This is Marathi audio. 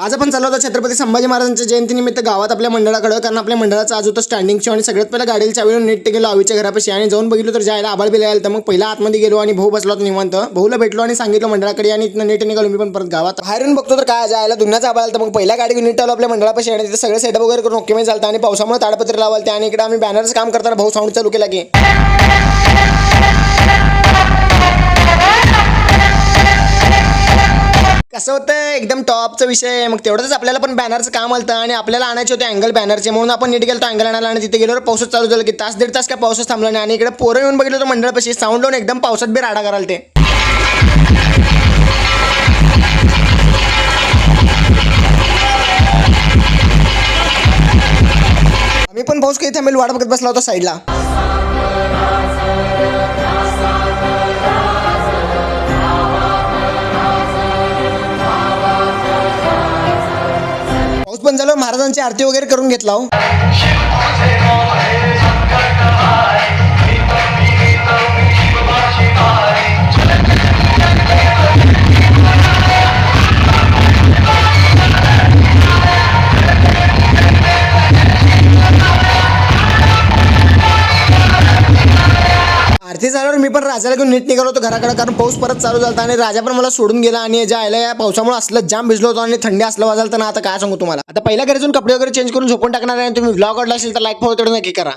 आज आपण चाललो होतो छत्रपती संभाजी महाराजांच्या जयंतीनिमित्त गावात आपल्या मंडळाकडे, कारण आपल्या मंडळाचं आज होतं स्टँडिंग शो आणि सगळ्यात पहिला गाडीला चावीला नीट गेलो आवीच्या घरापाशी आणि जाऊन बघितलो तर जायला आबाळ बिल आलं. तर मग पहिला आतमध्ये गेलो आणि भाऊ बसला होता निवांत. भाऊला भेटलो आणि सांगितलं मंडळाकडे आणि इथनं नीट निघालो मी पण परत गावात. बाहेरून बघतो तर काय जायला दुनियाचा आबाळ आला. तर मग पहिला गाडी नीट आलो आपल्या मंडळापाशी आणि तिथे सगळे सेटअप वगैरे करून ओके झालं आणि पावसामुळे ताडपत्री लावाल आणि इकडे आम्ही बॅनरचं काम करताना भाऊ साऊंड चालू केला की कसं होतं एकदम टॉपचा विषय. मग तेवढंच आपल्याला पण बॅनरचं काम आलं आणि आपल्याला आणायचे होते अँगल बॅनरचे, म्हणून आपण नीट गेलो अँगल आणायला आणि तिथे गेलो पावसात चालू झालं की तास दीड तास काय पावसात थांबला नाही. आणि इकडे पोरं येऊन बघितलं तर मंडळापाशी साऊंड लावून एकदम पावसात बी राडा कराल ते. आम्ही पण पाऊस काही थांबेल वाट बघत बसला होता साईडला. पाऊस बंद झालं, महाराजांची आरती वगैरे करून घेतला हो. आरती झाल्यावर मी पण राजाला घेऊन नीट निघालो होतो घराकडे, कारण पाऊस परत चालू झाला आणि राजा पण मला सोडून गेला. आणि जायला या पावसामुळे असलं जाम भिजलो होतो आणि थंडी असलं वाजाल तर ना आता काय सांगू तुम्हाला. आता पहिल्या घरी जाऊन कपडे वगैरे चेंज करून झोपून टाकणार आहे. तुम्ही व्लॉग आवडला असेल तर लाईक फॉलो नक्की करा.